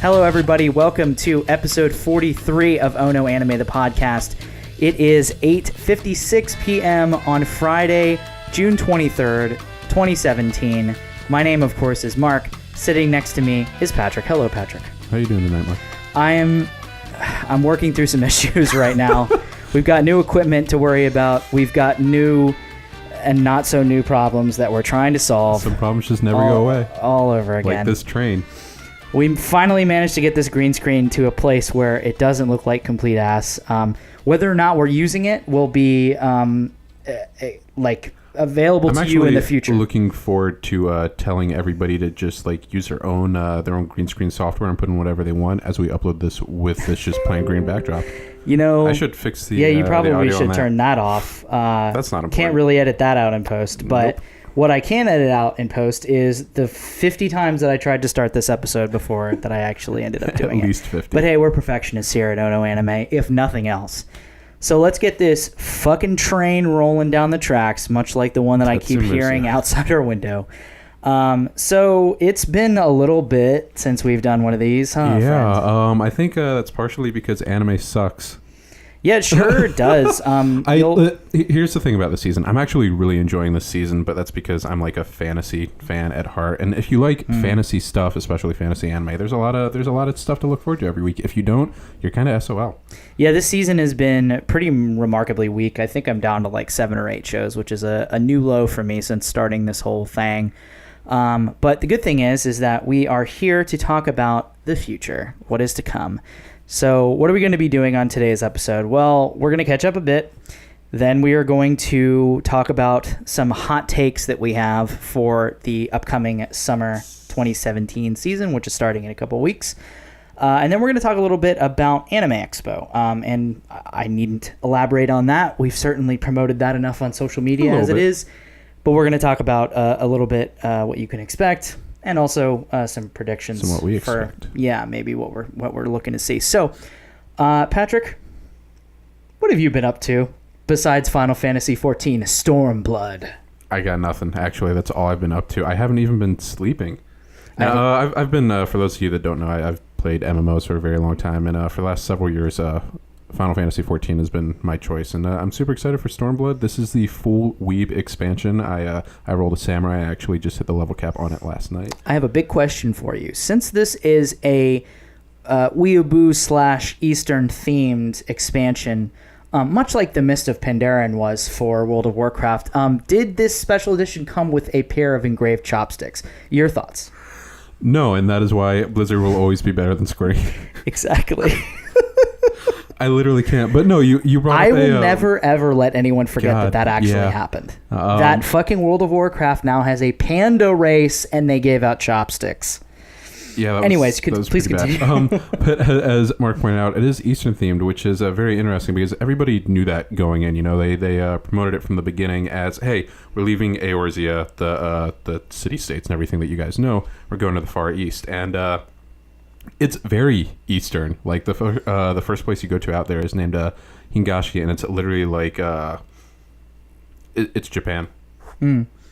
Hello, everybody. Welcome to episode 43 of Oh No Anime, the podcast. It is 8:56 p.m. on Friday, June 23rd, 2017. My name, of course, is Mark. Sitting next to me is Patrick. Hello, Patrick. How are you doing tonight, Mark? I'm working through some issues right now. We've got new equipment to worry about. We've got new and not so new problems that we're trying to solve. Some problems just never go away. All over again. Like this train. We finally managed to get this green screen to a place where it doesn't look like complete ass. Whether or not we're using it will be available to you in the future. I'm looking forward to telling everybody to just use their own green screen software and put in whatever they want as we upload this with this just plain green backdrop. You know, I should fix the you probably should that. turn that off. That's not important. Can't really edit that out in post, but nope. What I can edit out in post is the 50 times that I tried to start this episode before that I actually ended up doing At least 50. But hey, we're perfectionists here at Oh No Anime, if nothing else. So let's get this fucking train rolling down the tracks, much like the one that I keep hearing outside our window. So it's been a little bit since we've done one of these, huh? Yeah, I think that's partially because anime sucks. Yeah, it sure does. Here's the thing about the season. I'm actually really enjoying this season, but that's because I'm like a fantasy fan at heart. And if you like fantasy stuff, especially fantasy anime, there's a lot of stuff to look forward to every week. If you don't, you're kind of SOL. Yeah, this season has been pretty remarkably weak. I think I'm down to 7 or 8 shows, which is a new low for me since starting this whole thing. But the good thing is that we are here to talk about the future, what is to come. So what are we going to be doing on today's episode? Well, we're going to catch up a bit. Then we are going to talk about some hot takes that we have for the upcoming summer 2017 season, which is starting in a couple of weeks. And then we're going to talk a little bit about Anime Expo. And I needn't elaborate on that. We've certainly promoted that enough on social media as it is. But we're going to talk about a little bit what you can expect. And also some predictions what we expect. Maybe what we're looking to see. So, Patrick, what have you been up to besides Final Fantasy XIV Stormblood? I got nothing. Actually, that's all I've been up to. I haven't even been sleeping. I've been, for those of you that don't know, I've played MMOs for a very long time, and for the last several years, Final Fantasy XIV has been my choice, and I'm super excited for Stormblood. This is the full Weeb expansion. I rolled a Samurai. I actually just hit the level cap on it last night. I have a big question for you. Since this is a weeaboo / Eastern themed expansion, much like the Mist of Pandaren was for World of Warcraft, did this special edition come with a pair of engraved chopsticks? Your thoughts? No, and that is why Blizzard will always be better than Square. Exactly. I literally can't. But no, you brought up I will never, ever let anyone forget that actually happened. That fucking World of Warcraft now has a panda race, and they gave out chopsticks. Yeah. Anyways, please continue. But as Mark pointed out, it is Eastern themed, which is very interesting because everybody knew that going in. You know, they promoted it from the beginning as, hey, we're leaving Eorzea, the city-states and everything that you guys know. We're going to the Far East. And it's very Eastern. Like the first place you go to out there is named Hingashi, and it's literally like it's Japan.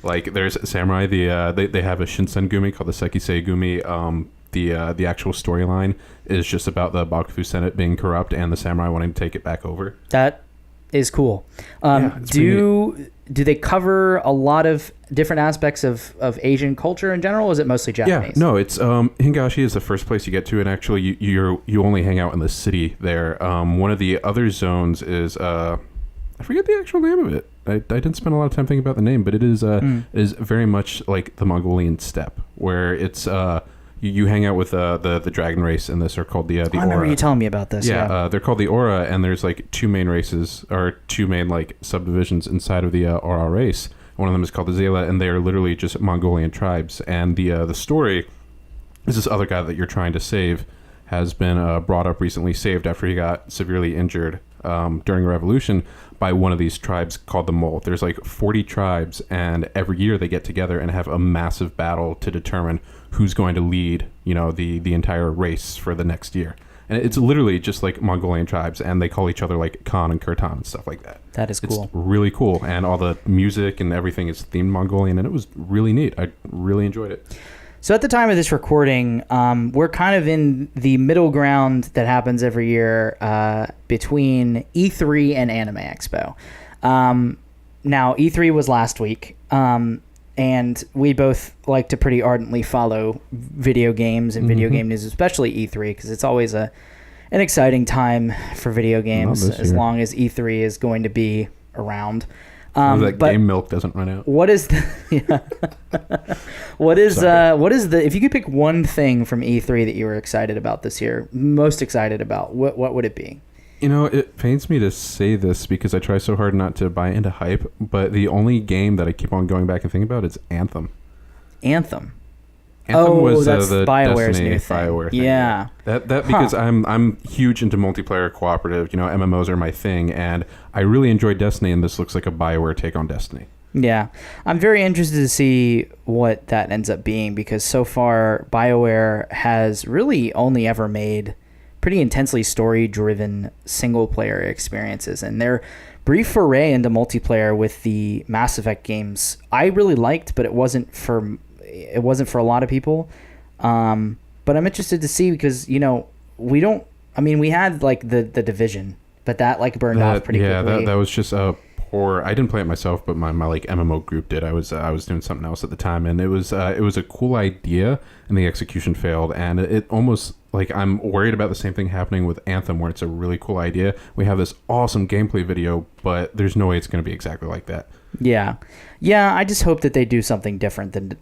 Like there's samurai. They have a Shinsengumi called the Sekisei Gumi. The actual storyline is just about the Bakufu Senate being corrupt and the samurai wanting to take it back over. That is cool. Do they cover a lot of different aspects of Asian culture in general, or is it mostly Japanese? Yeah, no, it's Hingashi is the first place you get to, and actually you only hang out in the city there. One of the other zones is I forget the actual name of it. I didn't spend a lot of time thinking about the name, but it is very much like the Mongolian steppe, where it's you hang out with the dragon race, and this are called the Aura. I remember you telling me about this. Yeah, they're called the Aura, and there's two main races, or two main subdivisions inside of the Aura race. One of them is called the Zela, and they are literally just Mongolian tribes. And the story is this other guy that you're trying to save has been brought up recently, saved after he got severely injured during a revolution by one of these tribes called the Mole. There's 40 tribes, and every year they get together and have a massive battle to determine who's going to lead, the entire race for the next year. And it's literally just like Mongolian tribes, and they call each other Khan and Kirtan and stuff like that. That is cool. It's really cool, and all the music and everything is themed Mongolian, and it was really neat. I really enjoyed it. So at the time of this recording, we're kind of in the middle ground that happens every year between E3 and Anime Expo. Now, E3 was last week, and we both like to pretty ardently follow video games and video game news, especially E3, because it's always an exciting time for video games, as long as E3 is going to be around. That game milk doesn't run out. What is the if you could pick one thing from E3 that you were excited about this year, most excited about, what would it be? You know, it pains me to say this because I try so hard not to buy into hype, but the only game that I keep on going back and thinking about is Anthem. Anthem was that's the BioWare's Destiny new thing. BioWare thing. Yeah. That because I'm huge into multiplayer cooperative, you know, MMOs are my thing, and I really enjoy Destiny, and this looks like a BioWare take on Destiny. Yeah. I'm very interested to see what that ends up being, because so far BioWare has really only ever made pretty intensely story-driven single-player experiences, and their brief foray into multiplayer with the Mass Effect games I really liked, but it wasn't for a lot of people. But I'm interested to see, because, you know, we had like the Division, but that like burned off pretty quickly. That was just a poor. I didn't play it myself, but my like MMO group did. I was doing something else at the time, and it was a cool idea, and the execution failed, and it almost, like, I'm worried about the same thing happening with Anthem, where it's a really cool idea. We have this awesome gameplay video, but there's no way it's going to be exactly like that. Yeah. I just hope that they do something different than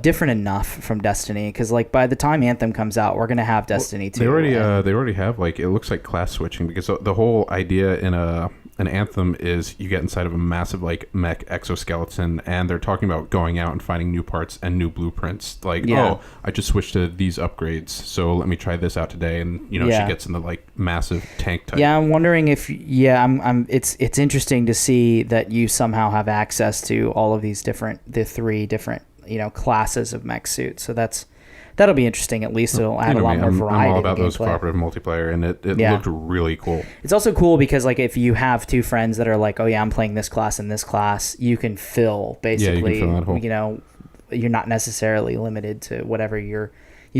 different enough from Destiny, because like by the time Anthem comes out, we're gonna have Destiny 2. They already have, like, it looks like class switching, because the whole idea in an Anthem is you get inside of a massive like mech exoskeleton, and they're talking about going out and finding new parts and new blueprints. Like, oh, I just switched to these upgrades, so let me try this out today. And you know, she gets in the like massive tank type. Yeah, I'm wondering if it's interesting to see that you somehow have access to all of these the three different, you know, classes of mech suits. So that'll be interesting. At least it'll add a lot more variety. I'm all about to those cooperative multiplayer, and it looked really cool. It's also cool because, like, if you have two friends that are like, oh yeah, I'm playing this class and this class, you can fill basically. You can fill that hole. You know, you're not necessarily limited to whatever you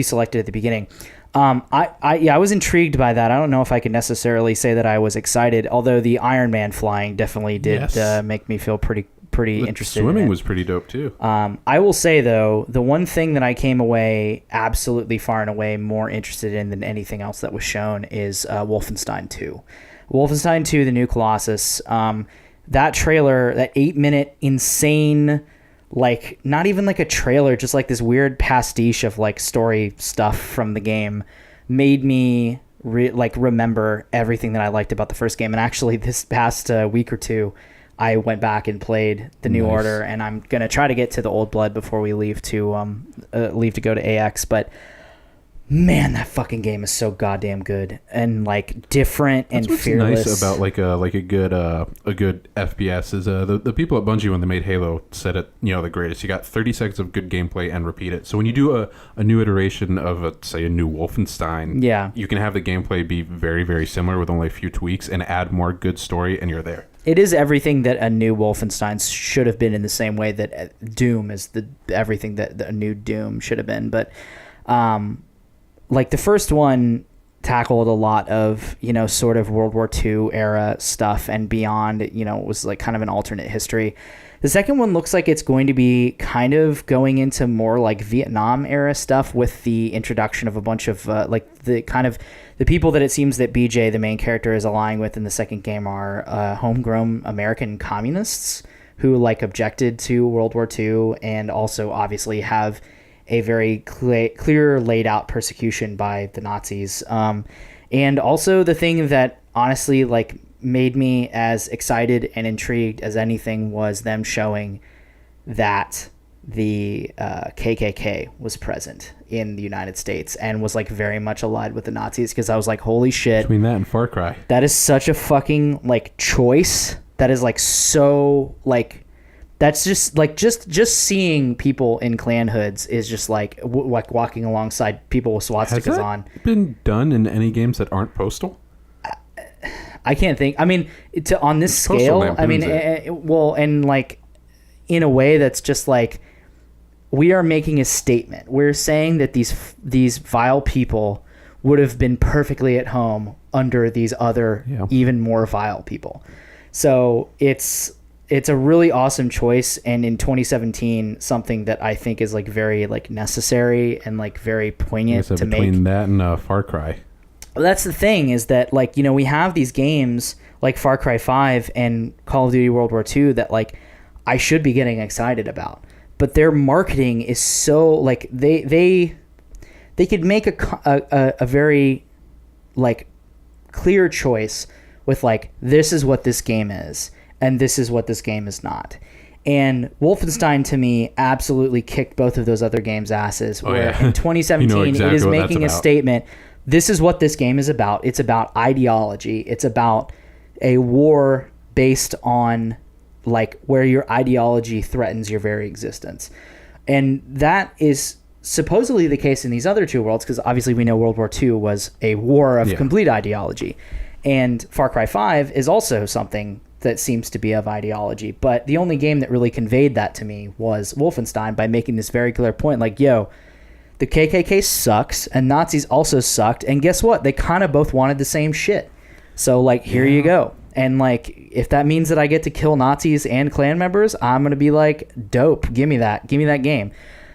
selected at the beginning. I was intrigued by that. I don't know if I could necessarily say that I was excited, although the Iron Man flying definitely did make me feel pretty interested. Swimming was pretty dope too. I will say though, the one thing that I came away absolutely far and away more interested in than anything else that was shown is Wolfenstein 2. Wolfenstein 2, the new Colossus. That trailer, that 8-minute insane, like, not even like a trailer, just like this weird pastiche of like story stuff from the game, made me remember everything that I liked about the first game. And actually this past week or two, I went back and played the New Order, and I'm gonna try to get to the Old Blood before we leave to go to AX. But man, that fucking game is so goddamn good and like different and fearless. Nice about like a good FPS is the people at Bungie, when they made Halo, said it, you know, the greatest. You got 30 seconds of good gameplay and repeat it. So when you do a new iteration of say a new Wolfenstein, you can have the gameplay be very, very similar with only a few tweaks and add more good story, and you're there. It is everything that a new Wolfenstein should have been, in the same way that Doom is everything that a new Doom should have been. But like the first one tackled a lot of, you know, sort of World War II era stuff and beyond. You know, it was like kind of an alternate history. The second one looks like it's going to be kind of going into more like Vietnam era stuff, with the introduction of a bunch of like the kind of the people that it seems that BJ, the main character, is allying with in the second game are homegrown American communists who like objected to World War II, and also obviously have a very clear laid out persecution by the Nazis. And also the thing that honestly like made me as excited and intrigued as anything was them showing that the KKK was present in the United States and was like very much allied with the Nazis, because I was like, holy shit. Between that and Far Cry. That is such a fucking like choice. That is like so like, that's just like just seeing people in Klan hoods is just like like walking alongside people with swastikas on. Has that been done in any games that aren't Postal? I can't think. I mean, on this scale, I mean, well, and like in a way that's just like we are making a statement. We're saying that these vile people would have been perfectly at home under these other even more vile people. So it's a really awesome choice, and in 2017, something that I think is like very like necessary and like very poignant to make. Between that and Far Cry. Well, that's the thing, is that like, you know, we have these games like Far Cry 5 and Call of Duty World War II that like I should be getting excited about, but their marketing is so like they could make a very like clear choice with like, this is what this game is and this is what this game is not. And Wolfenstein to me absolutely kicked both of those other games' asses. Where in 2017 it is making a statement. This is what this game is about. It's about ideology. It's about a war based on like where your ideology threatens your very existence. And that is supposedly the case in these other two worlds, because obviously we know World War II was a war of complete ideology. And Far Cry 5 is also something that seems to be of ideology. But the only game that really conveyed that to me was Wolfenstein, by making this very clear point, like, yo, the KKK sucks and Nazis also sucked. And guess what? They kind of both wanted the same shit. So, like, here you go. And, like, if that means that I get to kill Nazis and Klan members, I'm going to be like, dope. Give me that. Give me that game.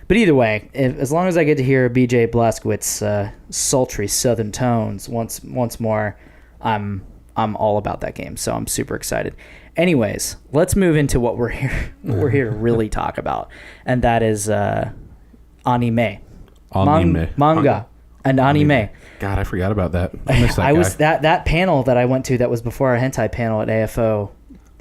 But either way, as long as I get to hear BJ Blazkowicz's sultry southern tones once more, I'm all about that game. So I'm super excited. Anyways, let's move into what we're here to really talk about, and that is anime. Manga and anime. God, I forgot about that. I missed that. I was that panel that I went to that was before our hentai panel at AFO.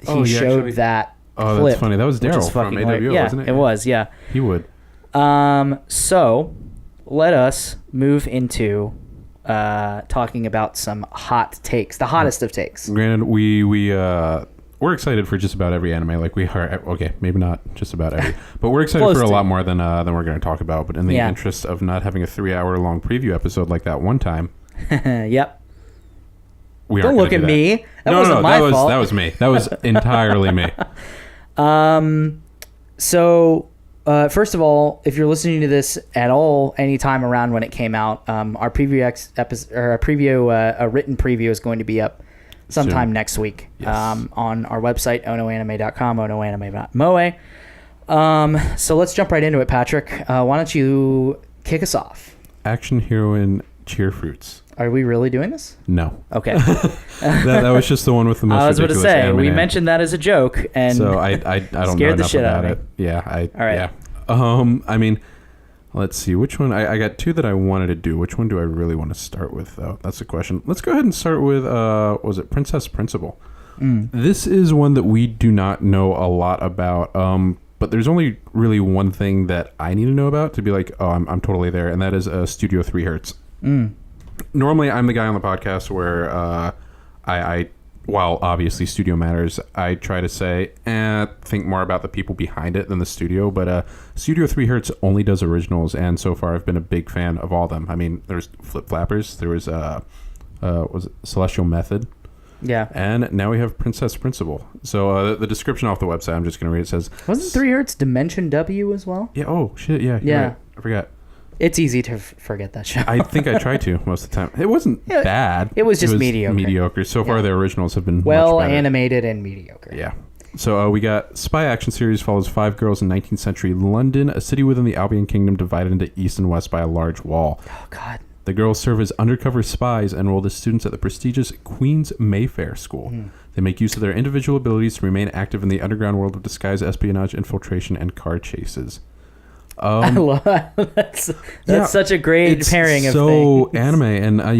He showed that. Oh, clip, that's funny. That was Daryl from AWO, wasn't it? It was. Yeah, he would. So let us move into talking about some hot takes, the hottest of takes. Granted, we're excited for just about every anime. Like we are, okay, maybe not just about every, but we're excited for a lot more than we're going to talk about. But in the interest of not having a 3-hour long preview episode like that one time, yep. Don't look at me. That wasn't my fault. That was me. That was entirely me. So, first of all, if you're listening to this at all, anytime around when it came out, our preview a written preview is going to be up sometime next week. Yes. On our website, onoanime.com, onoanime.moe. So let's jump right into it, Patrick. Why don't you kick us off? Action heroine cheer fruits. Are we really doing this? No. Okay. that was just the one with the most ridiculous anime. I was going to say, we mentioned that as a joke, and so I don't know scared the enough shit about out of it. me. Yeah. All right. Yeah. I mean, let's see. Which one? I got two that I wanted to do. Which one do I really want to start with, though? That's the question. Let's go ahead and start with, was it Princess Principal? This is one that we do not know a lot about. But there's only really one thing that I need to know about to be like, oh, I'm totally there. And that is Studio 3 Hertz. Normally, I'm the guy on the podcast where I while obviously studio matters, I try to say, think more about the people behind it than the studio. But Studio 3 Hertz only does originals, and so far I've been a big fan of all of them. I mean, there's Flip Flappers, there was it Celestial Method? Yeah. And now we have Princess Principal. So the description off the website, I'm just going to read it. Says, wasn't 3 Hertz Dimension W as well? Yeah. Oh, shit. Yeah. Yeah. Right. I forgot. It's easy to forget that show. I think I try to most of the time. It wasn't bad. It was just mediocre. So far, the originals have been well much better. Animated and mediocre. Yeah. So we got spy action series follows 5 girls in 19th century London, a city within the Albion Kingdom divided into east and west by a large wall. Oh, God. The girls serve as undercover spies enrolled as students at the prestigious Queen's Mayfair School. They make use of their individual abilities to remain active in the underground world of disguise, espionage, infiltration, and car chases. I love that's such a great pairing of things. So anime, and I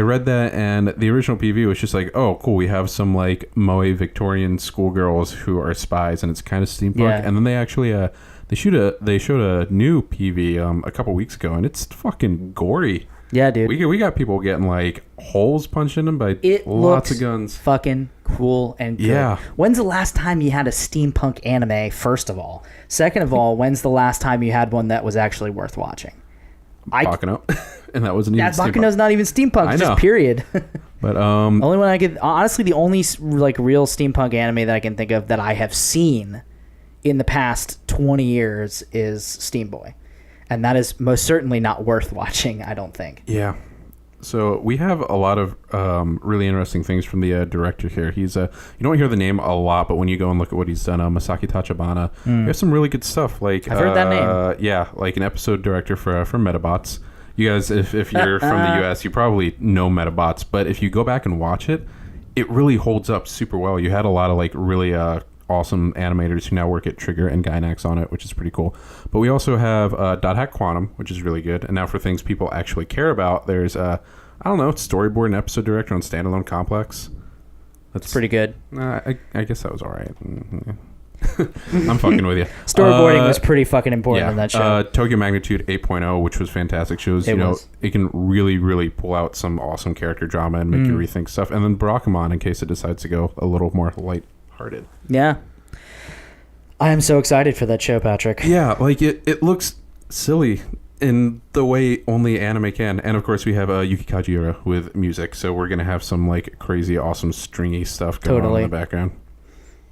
read that, and the original PV was just like, oh, cool, we have some like Moe Victorian schoolgirls who are spies, and it's kind of steampunk. Yeah. And then they actually they showed a new PV a couple weeks ago, and it's fucking gory. Yeah, dude. We got people getting like holes punched in them by lots of guns. Fucking cool and good. Yeah. When's the last time you had a steampunk anime, first of all? Second of all, when's the last time you had one that was actually worth watching? Baccano. And that wasn't even steampunk. Baccano's not even steampunk, just period. But only one I could honestly, the only like real steampunk anime that I can think of that I have seen in the past 20 years is Steam Boy. And that is most certainly not worth watching, I don't think. Yeah. So we have a lot of really interesting things from the director here. He's you don't hear the name a lot, but when you go and look at what he's done, Masaki Tachibana, he has some really good stuff. Like I've heard that name. Yeah, like an episode director for Metabots. You guys, if you're from the U.S., you probably know Metabots, but if you go back and watch it, it really holds up super well. You had a lot of like really awesome animators who now work at Trigger and Gainax on it, which is pretty cool. But we also have Dot Hack Quantum, which is really good. And now for things people actually care about, there's I don't know, storyboard and episode director on Standalone Complex. That's pretty good. I guess that was all right. I'm fucking with you. Storyboarding was pretty fucking important in that show. Tokyo Magnitude 8.0, which was fantastic. Shows it can really, really pull out some awesome character drama and make you rethink stuff. And then Barakamon, in case it decides to go a little more light-hearted. Yeah. I am so excited for that show, Patrick. Yeah, like it looks silly in the way only anime can. And of course we have Yuki Kajiura with music, so we're gonna have some like crazy awesome stringy stuff going on in the background.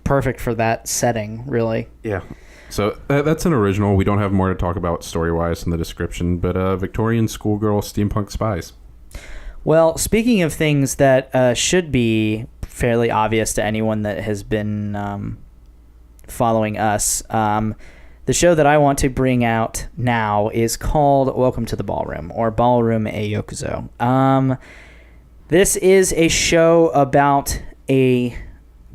Perfect for that setting, really. Yeah. So that's an original. We don't have more to talk about story-wise in the description, but Victorian schoolgirl steampunk spies. Well, speaking of things that should be fairly obvious to anyone that has been following us, the show that I want to bring out now is called Welcome to the Ballroom, or Ballroom e Yokuzo. This is a show about a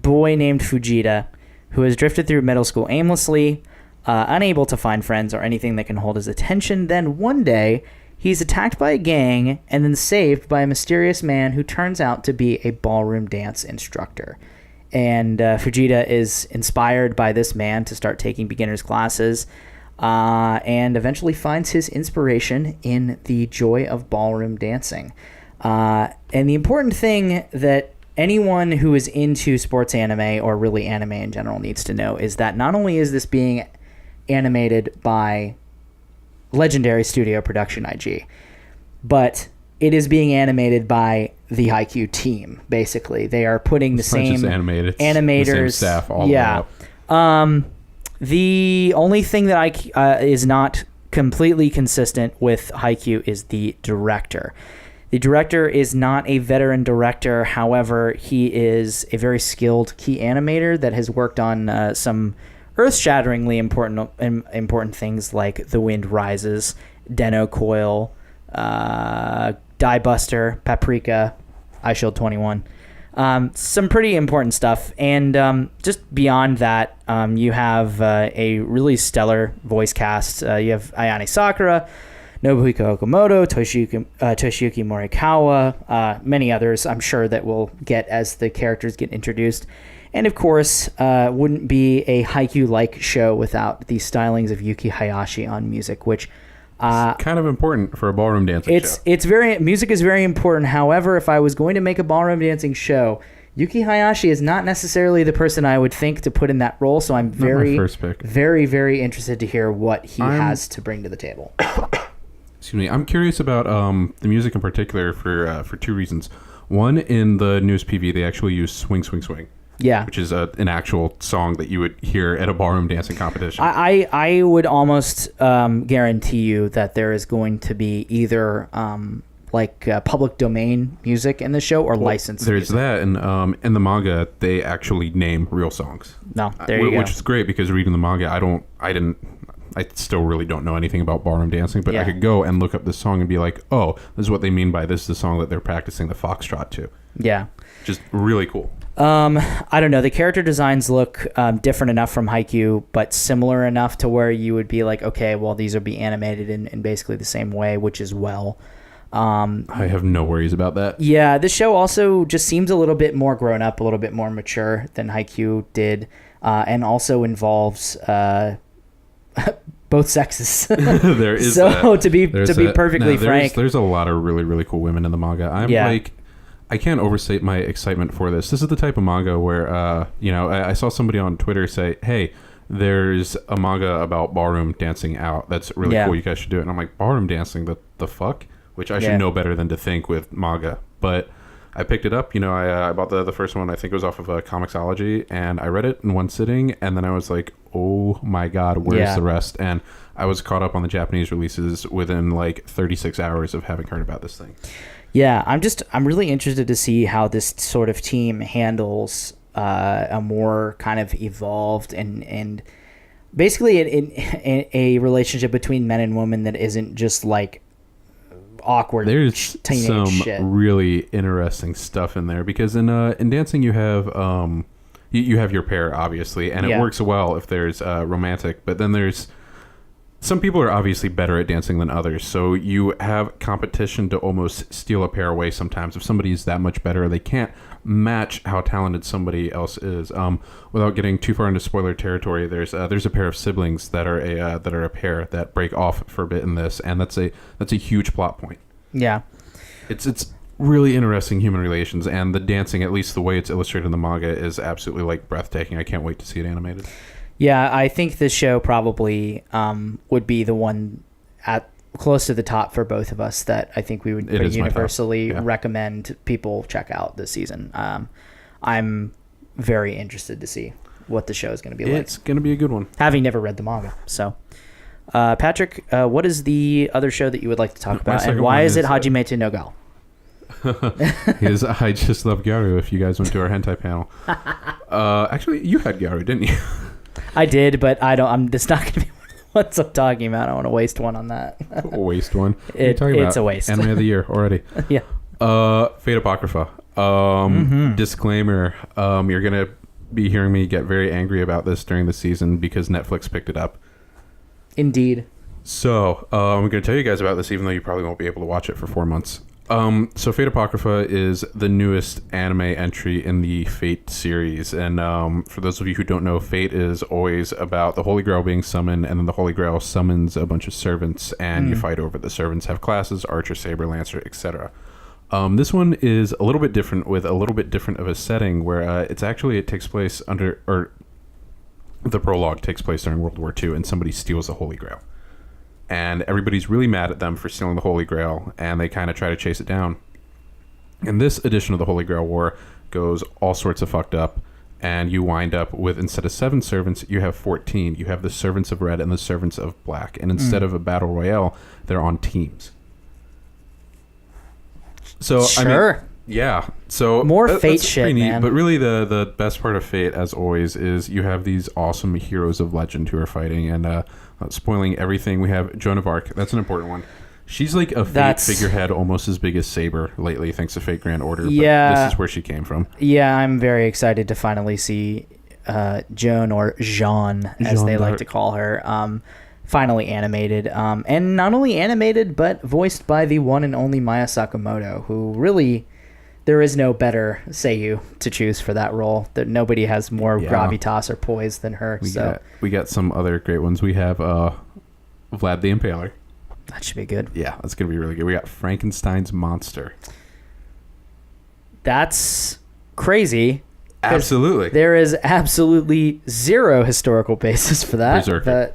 boy named Fujita who has drifted through middle school aimlessly, unable to find friends or anything that can hold his attention. Then one day, he's attacked by a gang and then saved by a mysterious man who turns out to be a ballroom dance instructor. And Fujita is inspired by this man to start taking beginners classes and eventually finds his inspiration in the joy of ballroom dancing. And the important thing that anyone who is into sports anime, or really anime in general, needs to know is that not only is this being animated by legendary studio Production IG, but it is being animated by the Haikyuu team. Basically, they are putting the same animators, the same staff, all the way up. The only thing that is not completely consistent with Haikyuu is the director. The director is not a veteran director. However, he is a very skilled key animator that has worked on some earth-shatteringly important things like The Wind Rises, Den-O Coil, Die Buster, Paprika, iShield 21. Some pretty important stuff. And just beyond that, you have a really stellar voice cast. You have Ayane Sakura, Nobuhiko Okamoto, Toshiyuki Morikawa, many others, I'm sure, that we'll get as the characters get introduced. And of course, wouldn't be a Haikyuu-like show without the stylings of Yuki Hayashi on music, which it's kind of important for a ballroom dancing show. Music is very important. However, if I was going to make a ballroom dancing show, Yuki Hayashi is not necessarily the person I would think to put in that role. So I'm very, very, very interested to hear what he has to bring to the table. Excuse me. I'm curious about the music in particular for two reasons. One, in the newest PV, they actually use Swing, Swing, Swing. Yeah. Which is an actual song that you would hear at a ballroom dancing competition. I would almost guarantee you that there is going to be either public domain music in the show or licensed There's music. that, and in the manga, they actually name real songs. No, there you go. Which is great, because reading the manga, I still really don't know anything about ballroom dancing, but I could go and look up this song and be like, oh, this is what they mean by this is the song that they're practicing the foxtrot to. Yeah. Just really cool. I don't know. The character designs look different enough from Haikyuu, but similar enough to where you would be like, okay, well, these will be animated in basically the same way, which is well. I have no worries about that. Yeah, this show also just seems a little bit more grown up, a little bit more mature than Haikyuu did, and also involves both sexes. There is so to be perfectly frank, there's a lot of really, really cool women in the manga. I can't overstate my excitement for this. This is the type of manga where, I saw somebody on Twitter say, hey, there's a manga about ballroom dancing out. That's really cool. You guys should do it. And I'm like, ballroom dancing? The fuck? Which I should know better than to think with manga. But I picked it up. I bought the first one. I think it was off of Comixology, and I read it in one sitting, and then I was like, oh my god, where's the rest? And I was caught up on the Japanese releases within like 36 hours of having heard about this thing. Yeah, I'm really interested to see how this sort of team handles a more kind of evolved and basically a relationship between men and women that isn't just like awkward. There's teenage some shit. really interesting stuff in there because in dancing you have you have your pair obviously, and it works well if there's romantic, but then there's some people are obviously better at dancing than others, so you have competition to almost steal a pair away sometimes. If somebody's that much better, they can't match how talented somebody else is. Without getting too far into spoiler territory, there's a pair of siblings that are a pair that break off for a bit in this, and that's a huge plot point. Yeah, it's really interesting human relations, and the dancing, at least the way it's illustrated in the manga, is absolutely like breathtaking. I can't wait to see it animated. Yeah, I think this show probably would be the one at close to the top for both of us that I think we would universally recommend people check out this season. I'm very interested to see what the show is going to be like. It's going to be a good one. Having never read the manga. So, Patrick, what is the other show that you would like to talk about? And why is it Hajime to no Gal? Because I just love Gyaru, if you guys went to our hentai panel. Actually, you had Gyaru, didn't you? I did, but it's not going to be what I'm talking about. I don't want to waste one on that. Waste one? It's a waste. Anime of the year already. Yeah. Fate Apocrypha. Disclaimer. You're going to be hearing me get very angry about this during the season because Netflix picked it up. Indeed. So, I'm going to tell you guys about this even though you probably won't be able to watch it for 4 months. So Fate Apocrypha is the newest anime entry in the Fate series, and for those of you who don't know, Fate is always about the Holy Grail being summoned, and then the Holy Grail summons a bunch of servants, and you fight over the servants. Have classes: Archer, Saber, Lancer, etc. This one is a little bit different, with a little bit different of a setting, where it takes place the prologue takes place during World War II, and somebody steals the Holy Grail. And everybody's really mad at them for stealing the Holy Grail, and they kind of try to chase it down. And this edition of the Holy Grail War goes all sorts of fucked up, and you wind up with, instead of 7 servants, you have 14. You have the Servants of Red and the Servants of Black, and instead of a battle royale, they're on teams. So sure. I mean, yeah. So more Fate that's shit, pretty neat, man. but really, the best part of Fate, as always, is you have these awesome heroes of legend who are fighting, and spoiling everything, we have Joan of Arc. That's an important one. She's like a Fate figurehead almost as big as Saber lately, thanks to Fate Grand Order. Yeah. But this is where she came from. Yeah, I'm very excited to finally see Joan, or Jean, as they like to call her, finally animated. And not only animated, but voiced by the one and only Maya Sakamoto, who really... There is no better Seiyu to choose for that role. That nobody has more gravitas or poise than her. We got some other great ones. We have Vlad the Impaler. That should be good. Yeah, that's gonna be really good. We got Frankenstein's monster. That's crazy. Absolutely. There is absolutely zero historical basis for that. Berserker.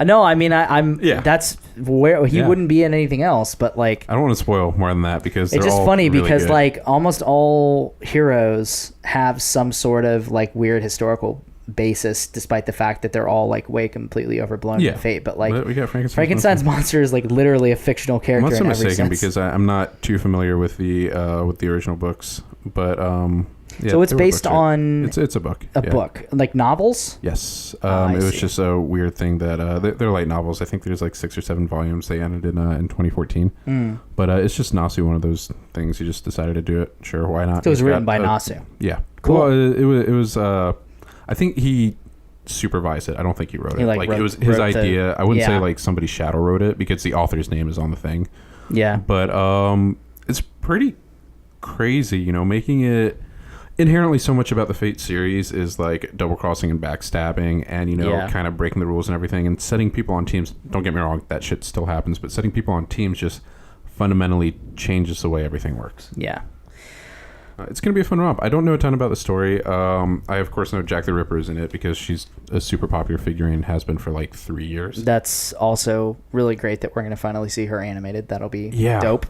No, I mean, I'm. Yeah. That's where he wouldn't be in anything else. But like, I don't want to spoil more than that because it's they're just all funny really because good. like almost all heroes have some sort of like weird historical basis, despite the fact that they're all like way completely overblown in Fate. But like, we got Frankenstein's monster is like literally a fictional character. Unless I'm in every mistaken, sense. because I'm not too familiar with the original books, but yeah, so it's based on it's a book. A book, like novels. Yes, it was just a weird thing that they're light novels. I think there's like 6 or 7 volumes. They ended in 2014. But it's just Nasu, one of those things. You just decided to do it. Sure, why not? So it was written by Nasu. Yeah, Cool. Well, it was. I think he supervised it. I don't think he wrote it. It was his idea. I wouldn't say like somebody shadow wrote it because the author's name is on the thing. Yeah, but it's pretty crazy, making it. Inherently, so much about the Fate series is like double crossing and backstabbing, and kind of breaking the rules and everything, and setting people on teams. Don't get me wrong, that shit still happens, but setting people on teams just fundamentally changes the way everything works. Yeah, it's gonna be a fun romp. I don't know a ton about the story. I of course know Jack the Ripper is in it because she's a super popular figurine, has been for like 3 years. That's also really great that we're gonna finally see her animated. That'll be dope.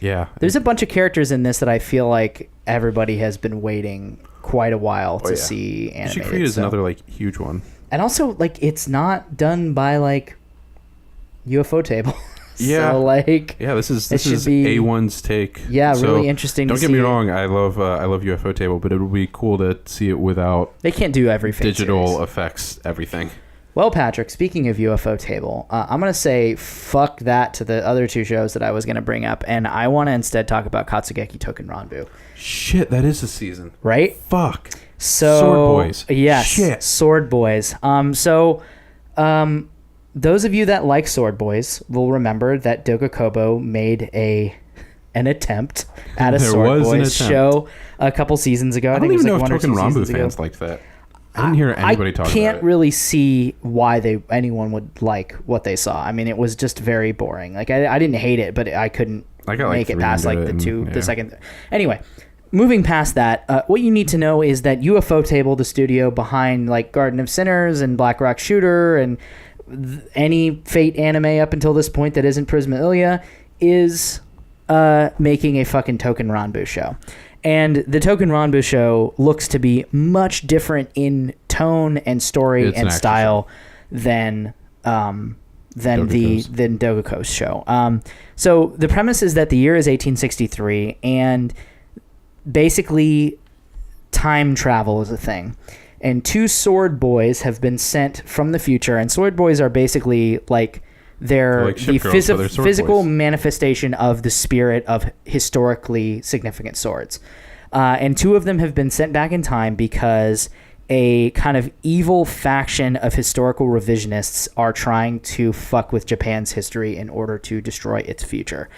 Yeah. There's a bunch of characters in this that I feel like everybody has been waiting quite a while to see animated. Ishikuri is another like huge one. And also, like, it's not done by like UFO Table. Yeah. So, like, yeah, this is A1's take. Yeah, so really interesting. Don't get me wrong, I love UFO Table, but it would be cool to see it without. They can't do everything. Digital effects, everything. Well, Patrick, speaking of UFO Table, I'm going to say fuck that to the other two shows that I was going to bring up, and I want to instead talk about Katsugeki Token Ranbu. Shit, that is the season. Right? Fuck. So, Sword Boys. Yes. Shit. Sword Boys. Those of you that like Sword Boys will remember that Doga Kobo made an attempt at a Sword Boys show a couple seasons ago. I don't even know if Token Ranbu fans liked that. I didn't hear anybody talk about it. I can't really see why anyone would like what they saw. I mean, it was just very boring. Like, I didn't hate it, but I couldn't make it past like the second. Anyway, moving past that, what you need to know is that UFO Table, the studio behind like Garden of Sinners and Black Rock Shooter and any Fate anime up until this point that isn't Prisma Ilya, is making a fucking Token Ranbu show. And the Token Ranbu show looks to be much different in tone and story and style than Dogako's show. So the premise is that the year is 1863, and basically time travel is a thing. And two sword boys have been sent from the future, and sword boys are basically like the physical manifestation of the spirit of historically significant swords. And two of them have been sent back in time because a kind of evil faction of historical revisionists are trying to fuck with Japan's history in order to destroy its future.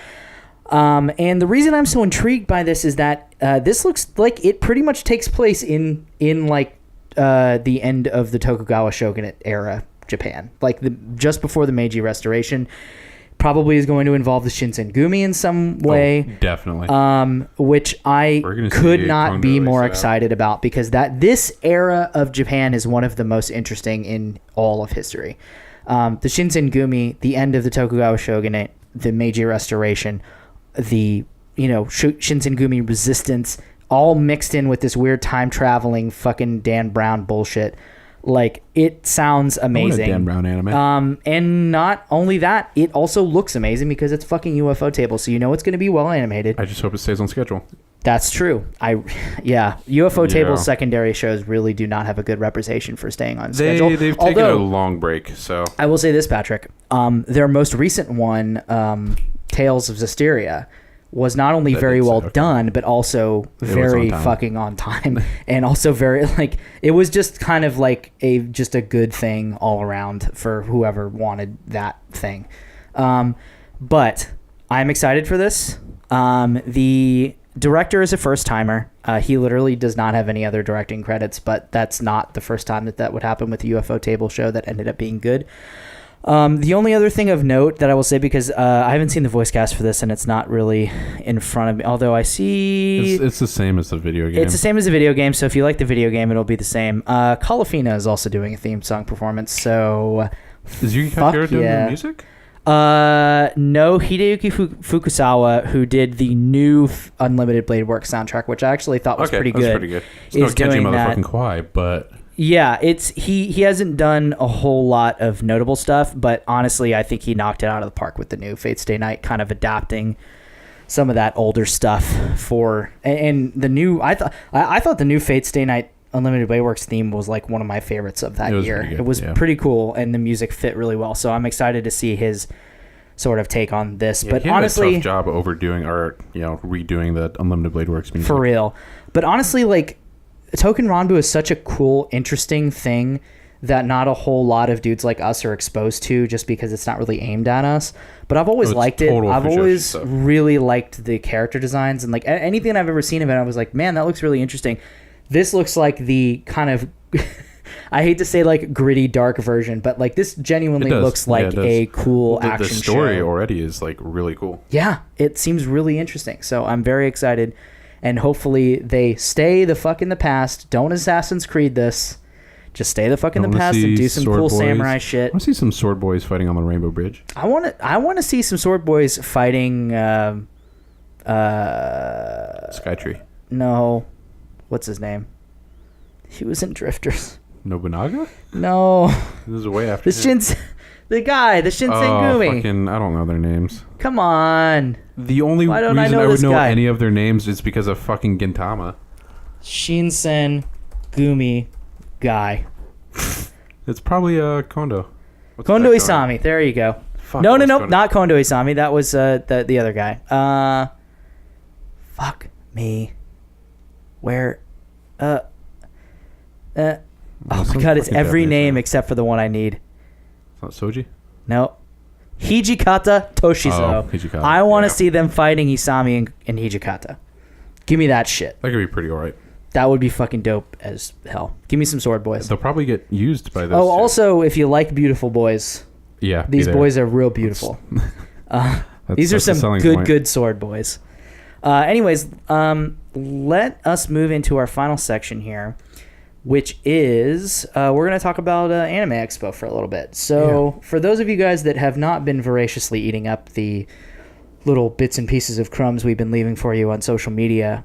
And the reason I'm so intrigued by this is that this looks like it pretty much takes place in like the end of the Tokugawa shogunate era Japan, like just before the Meiji Restoration. Probably is going to involve the Shinsengumi in some way. Oh, definitely. Which I could not be more excited about, because this era of Japan is one of the most interesting in all of history. The Shinsengumi, the end of the Tokugawa shogunate, the Meiji Restoration, the Shinsengumi resistance, all mixed in with this weird time traveling fucking Dan Brown bullshit. Like, it sounds amazing. I want a Dan Brown anime. And not only that, it also looks amazing because it's fucking UFO Table, so you know it's going to be well animated. I just hope it stays on schedule. That's true. UFO Table's secondary shows really do not have a good reputation for staying on schedule. They've taken a long break, so I will say this, Patrick. Their most recent one, Tales of Zestiria, was not only very well done, but also very fucking on time, and also very it was just kind of like a good thing all around for whoever wanted that thing. But I'm excited for this. The director is a first timer. He literally does not have any other directing credits, but that's not the first time that would happen with the UFO Table show that ended up being good. The only other thing of note that I will say, because I haven't seen the voice cast for this and it's not really in front of me, although I see... It's the same as the video game. It's the same as the video game, so if you like the video game, it'll be the same. Kalafina is also doing a theme song performance, so... Is Yuki Kakira doing the music? No, Hideyuki Fukusawa, who did the new Unlimited Blade Works soundtrack, which I actually thought was pretty good. That's pretty good. It's no Kenji motherfucking Kwai, but... Yeah, he hasn't done a whole lot of notable stuff, but honestly, I think he knocked it out of the park with the new Fate Stay Night, kind of adapting some of that older stuff and the new. I thought the new Fate Stay Night Unlimited Blade Works theme was like one of my favorites of that year. It was pretty cool, and the music fit really well. So I'm excited to see his sort of take on this. Yeah, but he had honestly, a tough job overdoing or redoing the Unlimited Blade Works music for real. But honestly, like, Token Ranbu is such a cool, interesting thing that not a whole lot of dudes like us are exposed to, just because it's not really aimed at us. But I've always liked it. I've always really liked the character designs, and like anything I've ever seen of it, I was like, man, that looks really interesting. This looks like the kind of I hate to say like gritty, dark version, but like this genuinely looks like a cool action show. The story already is like really cool. Yeah, it seems really interesting. So I'm very excited. And hopefully they stay the fuck in the past. Don't Assassin's Creed this. Just stay the fuck in the past and do some cool samurai shit. I want to see some sword boys fighting on the Rainbow Bridge. I want to see some sword boys fighting Skytree. No. What's his name? He was in Drifters. Nobunaga? No. This is way after The Shinsengumi. Fucking, I don't know their names. Come on. The only Why don't reason I know I would this know guy? any of their names is because of fucking Gintama. Shinsengumi guy. It's probably Kondo. What's Kondo that Isami. There you go. Fuck, No, what's not Kondo? Kondo Isami. That was the other guy. Fuck me. Where? Oh my god, it's every name except for the one I need. It's not Soji? No. Hijikata Toshizo. Oh, Hijikata. I want to see them fighting Isami and Hijikata. Give me that shit. That could be pretty alright. That would be fucking dope as hell. Give me some sword boys. They'll probably get used by this. Oh, also, if you like beautiful boys, yeah, these boys are real beautiful. These are some good sword boys. Anyways, let us move into our final section here, which is we're going to talk about Anime Expo for a little bit. So for those of you guys that have not been voraciously eating up the little bits and pieces of crumbs we've been leaving for you on social media,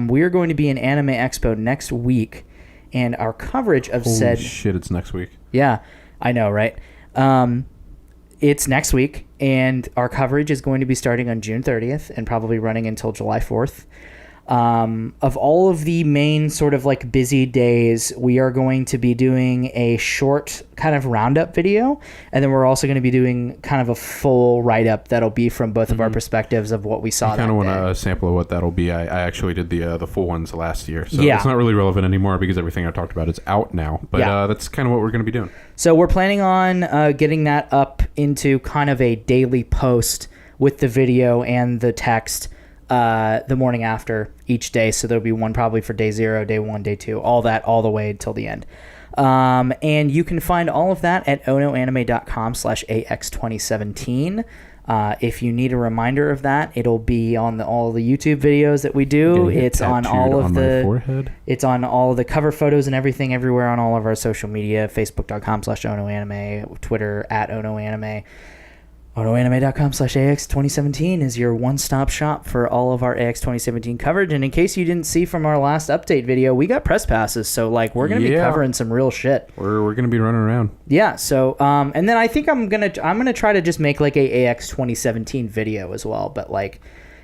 we are going to be in Anime Expo next week, and our coverage of Holy shit, it's next week. Yeah, I know, right? It's next week, and our coverage is going to be starting on June 30th and probably running until July 4th. Of all of the main sort of like busy days, we are going to be doing a short kind of roundup video, and then we're also going to be doing kind of a full write-up that'll be from both of our perspectives of what we saw. I kind of want a sample of what that'll be. I actually did the full ones last year, so yeah. It's not really relevant anymore because everything I talked about is out now, but that's kind of what we're going to be doing. So we're planning on getting that up into kind of a daily post with the video and the text the morning after each day. So there'll be one probably for day 0, day 1, day 2, all that, all the way until the end. And you can find all of that at onoanime.com/AX2017. If you need a reminder of that, it'll be on all the YouTube videos that we do. It's on all of it's on all of the cover photos and everything everywhere on all of our social media, facebook.com/onoanime, Twitter @onoanime. onoanime.com/AX2017 is your one-stop shop for all of our AX2017 coverage. And in case you didn't see from our last update video, we got press passes, so like we're gonna be covering some real shit. We're gonna be running around. Yeah. So and then I think I'm gonna try to just make like a AX2017 video as well, but like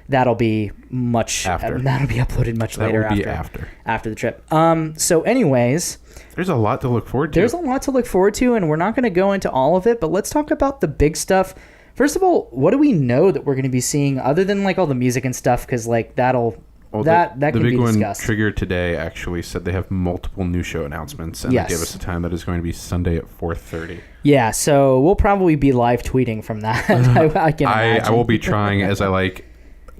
that'll be much after. That'll be uploaded much later after the trip. So anyways, there's a lot to look forward to. And we're not going to go into all of it, but let's talk about the big stuff. First of all, what do we know that we're going to be seeing other than like all the music and stuff? Because like that can be discussed. The big one, Trigger today, actually said they have multiple new show announcements, and they gave us a time that is going to be Sunday at 4:30. Yeah, so we'll probably be live tweeting from that. I can imagine. I will be trying as I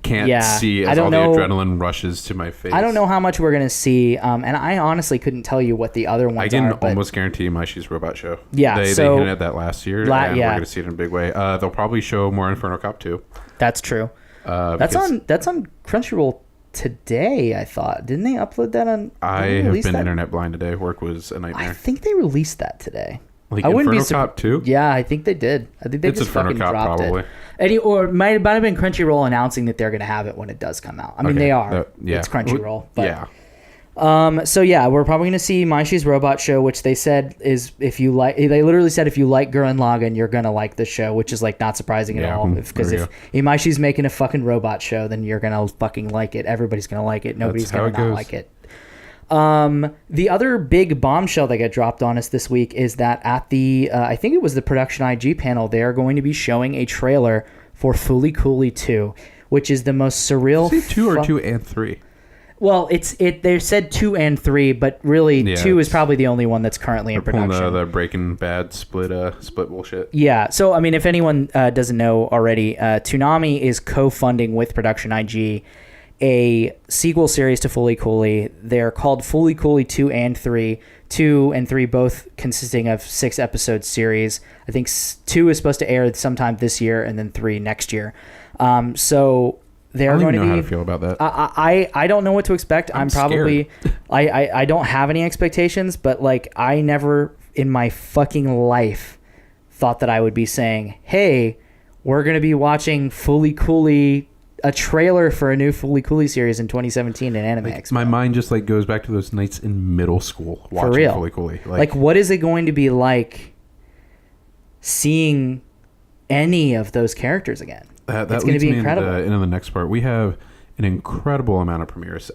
can't see as all the adrenaline rushes to my face. I don't know how much we're going to see, and I honestly couldn't tell you what the other ones are. I can almost guarantee Maishi's Robot Show. Yeah, they hinted at that last year, and we're going to see it in a big way. They'll probably show more Inferno Cop 2. That's true. That's on Crunchyroll today, I thought. Didn't they upload that on... I have been internet blind today. Work was a nightmare. I think they released that today. Like Inferno Cop 2? Yeah, I think they did. I think they just Inferno fucking Cop, dropped probably. it. Or it might have been Crunchyroll announcing that they're going to have it when it does come out. I mean, they are. It's Crunchyroll. But, yeah. So yeah, we're probably going to see Maishi's Robot Show, which they said is if you like. They literally said if you like Gurren Lagann, you're going to like this show, which is like not surprising at all. Because if Maishi's making a fucking robot show, then you're going to fucking like it. Everybody's going to like it. Nobody's going to not like it. The other big bombshell that got dropped on us this week is that at the I think it was the Production IG panel, they are going to be showing a trailer for Fooly Cooly 2, which is the most surreal. Is it 2 or 2 and 3? Well, they said 2 and 3, but really 2 is probably the only one that's currently in production. The Breaking Bad split bullshit. Yeah. So I mean, if anyone doesn't know already, Toonami is co-funding with Production IG a sequel series to Fooly Cooly. They're called Fooly Cooly 2 and 3. 2 and 3 both consisting of 6-episode series. I think 2 is supposed to air sometime this year, and then 3 next year. So they're going to be... I don't know how to feel about that. I don't know what to expect. I'm probably... I don't have any expectations, but like I never in my fucking life thought that I would be saying, hey, we're going to be watching Fooly Cooly a trailer for a new Fooly Cooly series in 2017 in Anime Expo. My mind just like goes back to those nights in middle school watching real. Fooly Cooly. Like, what is it going to be like seeing any of those characters again? That it's going to be incredible. Into the next part. We have an incredible amount of premieres.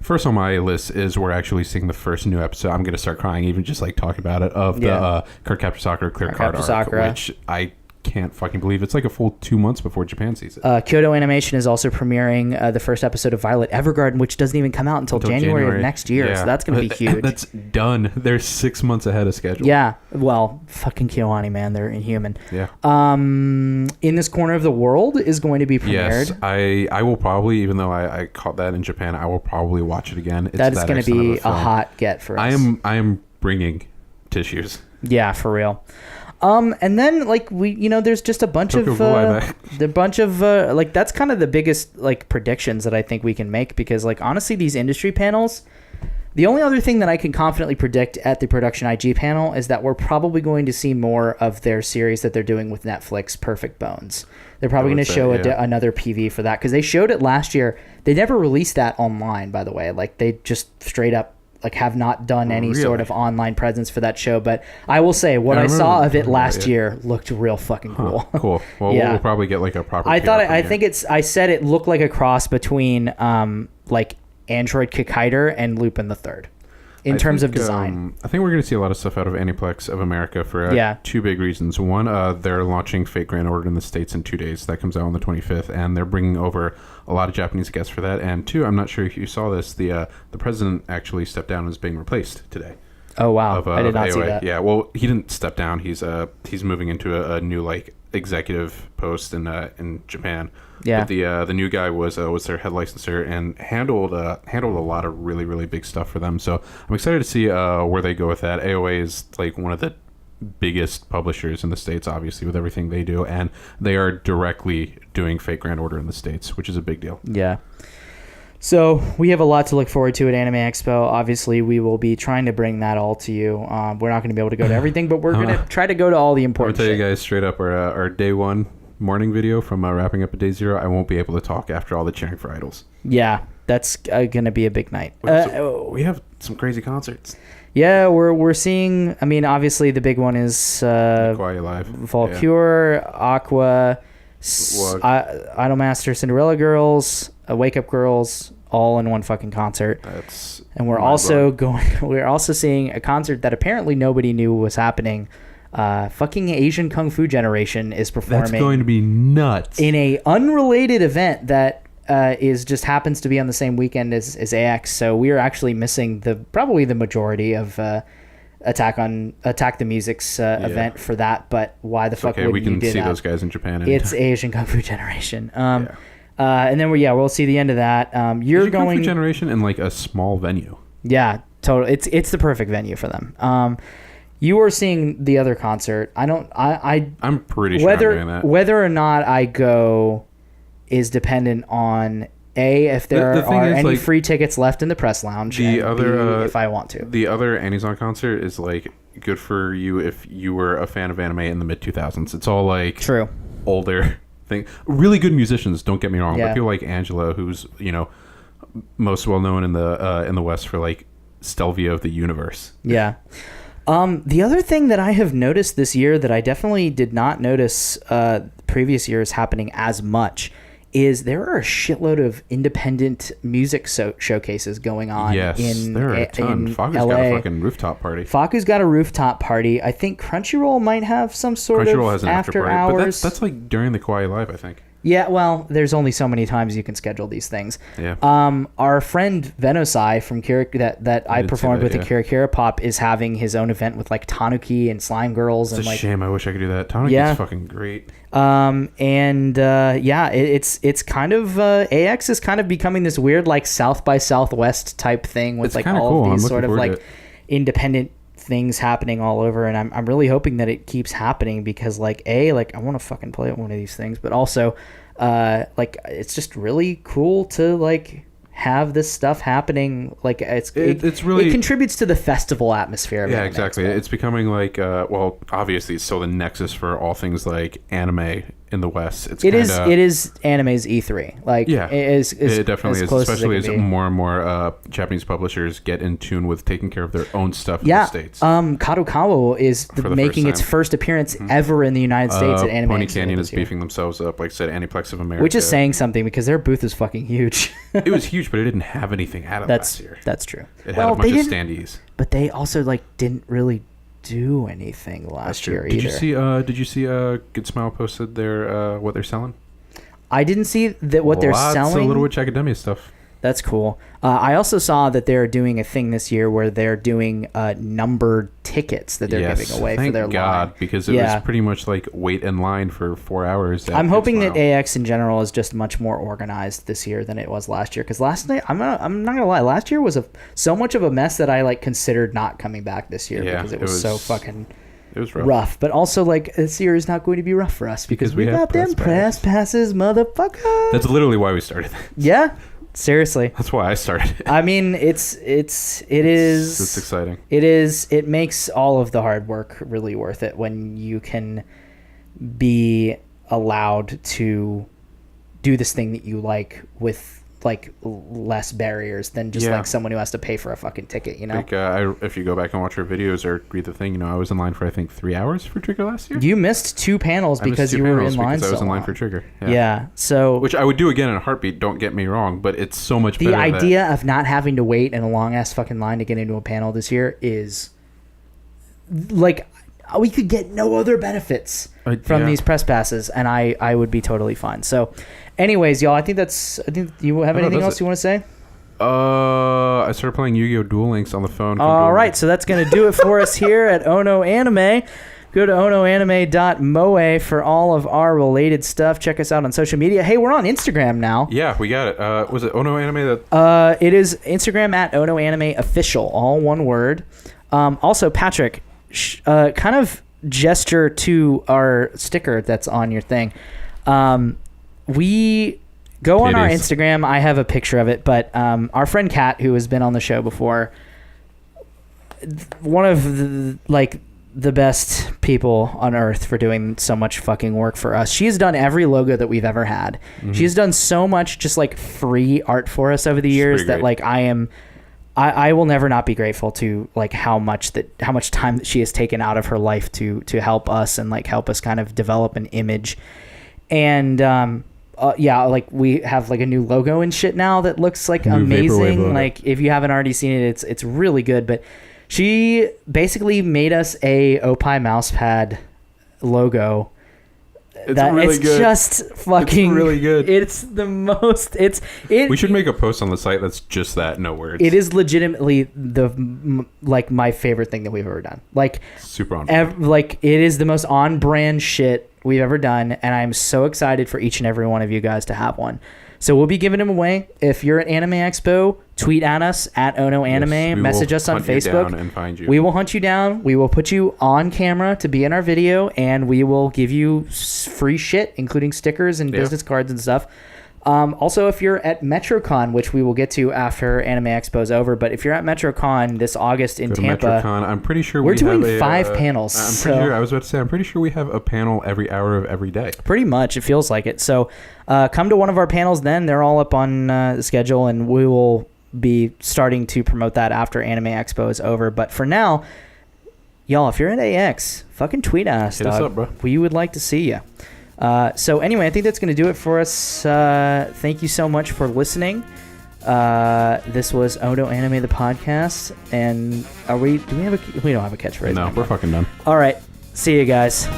First on my list is we're actually seeing the first new episode. I'm going to start crying even just like talking about it, of the Cardcaptor Sakura Clear Card arc, which I can't fucking believe. It's like a full 2 months before Japan sees it. Kyoto Animation is also premiering the first episode of Violet Evergarden, which doesn't even come out until January of next year. Yeah. So that's going to be huge. That's done. They're 6 months ahead of schedule. Yeah. Well, fucking KyoAni, man. They're inhuman. Yeah. In This Corner of the World is going to be premiered. Yes. I will probably, even though I caught that in Japan, I will probably watch it again. That is going to be a hot get for us. I am bringing tissues. Yeah, for real. And then like there's just a bunch of that's kind of the biggest like predictions that I think we can make, because like honestly these industry panels, the only other thing that I can confidently predict at the Production IG panel is that we're probably going to see more of their series that they're doing with Netflix, Perfect Bones. They're probably going to show another PV for that, because they showed it last year. They never released that online, by the way. Like they just straight up like have not done any sort of online presence for that show. But I will say what I saw of it last year looked real fucking cool. Cool. Well, we'll probably get like a proper. I said it looked like a cross between like Android Kikaider and Lupin the Third in terms of design. I think we're going to see a lot of stuff out of Aniplex of America for two big reasons. One, they're launching Fate Grand Order in the States in 2 days. That comes out on the 25th, and they're bringing over a lot of Japanese guests for that. And two, I'm not sure if you saw this, the president actually stepped down and is being replaced today. Oh wow! I did not AOA. See that. Yeah, well, he didn't step down. He's moving into a new like executive post in Japan. Yeah. But the new guy was their head licensor and handled a lot of really, really big stuff for them. So I'm excited to see where they go with that. AOA is like one of the biggest publishers in the States, obviously, with everything they do, and they are directly doing Fate Grand Order in the States, which is a big deal. Yeah. So we have a lot to look forward to at Anime Expo. Obviously, we will be trying to bring that all to you. We're not going to be able to go to everything, but we're going to try to go to all the important shit. I'm going to tell you guys straight up, our day one morning video from wrapping up a day zero, I won't be able to talk after all the cheering for idols. Yeah, that's going to be a big night. We have some crazy concerts. Yeah, we're seeing. I mean, obviously the big one is Valkyr, Aqua, Idolmaster, Cinderella Girls, Wake Up Girls, all in one fucking concert. And we're also seeing a concert that apparently nobody knew was happening. Fucking Asian Kung Fu Generation is performing. That's going to be nuts. In a unrelated event that just happens to be on the same weekend as AX. So we are actually missing probably the majority of Attack the Music's event for that. But why the fuck would we can you do see that? those guys in Japan anytime. It's Asian Kung Fu Generation. And then we'll see the end of that. Asian Kung Fu Generation in like a small venue. Yeah, totally. It's the perfect venue for them. You are seeing the other concert. I'm pretty sure I'm doing that. Whether or not I go is dependent on if there are any free tickets left in the press lounge, if I want to. The other Anizon concert is like good for you if you were a fan of anime in the mid 2000s. It's all like true older thing. Really good musicians, don't get me wrong, yeah. but people like Angela, who's most well known in the West for like Stelvia of the Universe. Yeah. The other thing that I have noticed this year that I definitely did not notice previous years happening as much is there are a shitload of independent music showcases going on. Yes, there are a ton. Faku's LA. got a fucking rooftop party. Faku's got a rooftop party. I think Crunchyroll might have some sort of has an after party, hours. But that's like during the Kawaii Live, I think. Yeah, well, there's only so many times you can schedule these things. Yeah. Our friend Venosai from Kira that I performed with at Kira Kira Pop is having his own event with like Tanuki and Slime Girls. It's a shame. I wish I could do that. Tanuki's fucking great. It's kind of AX is kind of becoming this weird like South by Southwest type thing with like all of these sort of like independent things happening all over, and I'm really hoping that it keeps happening because like I want to fucking play at one of these things, but also it's just really cool to like have this stuff happening. Like it contributes to the festival atmosphere of exactly. It's becoming like obviously it's still the nexus for all things like anime in the West. It is anime's E3. Like, yeah, it definitely is, especially as be. more and more Japanese publishers get in tune with taking care of their own stuff in the States. Kadokawa is making its first appearance ever in the United States at Anime Pony Expo Canyon is this year. beefing themselves up, like I said, Aniplex of America. Which is saying something because their booth is fucking huge. It was huge, but it didn't have anything out of last year. That's true. It had a bunch of standees. But they also didn't really do anything last year either. Did you see Good Smile posted their what they're selling? I didn't see that what they're selling. Lots of Little Witch Academia stuff. That's cool. I also saw that they're doing a thing this year where they're doing numbered tickets that they're giving away for their line. Because it was pretty much like wait in line for 4 hours. I'm hoping that AX in general is just much more organized this year than it was last year. Because last night, I'm not gonna lie, last year was so much of a mess that I considered not coming back this year because it was so fucking. It was rough. But also, this year is not going to be rough for us because we got them press passes, motherfucker. That's literally why we started. Yeah. Seriously, that's why I started. I mean, it's exciting. It makes all of the hard work really worth it when you can be allowed to do this thing that you like with less barriers than just someone who has to pay for a fucking ticket, you know? If you go back and watch our videos or read the thing, I was in line for I think 3 hours for Trigger last year. You missed 2 panels because you were in line. I was in line for Trigger. Yeah. So which I would do again in a heartbit. Don't get me wrong, but it's so much better. The idea of not having to wait in a long ass fucking line to get into a panel this year is we could get no other benefits from these press passes, and I would be totally fine. So, anyways, y'all, I think you have anything else you want to say? I started playing Yu-Gi-Oh! Duel Links on the phone. All right, so that's going to do it for us here at Ono Anime. Go to onoanime.moe for all of our related stuff. Check us out on social media. Hey, we're on Instagram now. Yeah, we got it. Was it Ono Anime? It is Instagram at Ono Anime Official, all one word. Also, Patrick, kind of gesture to our sticker that's on your thing. We go on our Instagram. I have a picture of it, but our friend Kat, who has been on the show before, one of the best people on earth for doing so much fucking work for us. She has done every logo that we've ever had. Mm-hmm. She's done so much just free art for us over the years that I will never not be grateful to how much time that she has taken out of her life to help us and help us kind of develop an image. And we have a new logo and shit now that looks amazing. If you haven't already seen it, it's really good. But she basically made us a Opie mousepad logo. It's just fucking. It's really good. It's the most. We should make a post on the site that's just that, no words. It is legitimately my favorite thing that we've ever done. Super on brand. It is the most on brand shit we've ever done, and I'm so excited for each and every one of you guys to have one. So we'll be giving them away. If you're at Anime Expo, tweet at us at Ono Anime, message us on Facebook. And find you. We will hunt you down. We will put you on camera to be in our video, and we will give you free shit, including stickers and business cards and stuff. Also, if you're at MetroCon, which we will get to after Anime Expo is over, but if you're at MetroCon this August in Tampa, MetroCon, I'm pretty sure we're doing 5 panels. I'm pretty sure we have a panel every hour of every day. Pretty much, it feels like it. So come to one of our panels then. They're all up on the schedule, and we will be starting to promote that after Anime Expo is over. But for now, y'all, if you're at AX, fucking tweet at us, Hit us up, bro. We would like to see you. So anyway, I think that's going to do it for us. Thank you so much for listening. This was Ono Anime, the podcast. And we don't have a catchphrase. No, we're fucking done. All right. See you guys.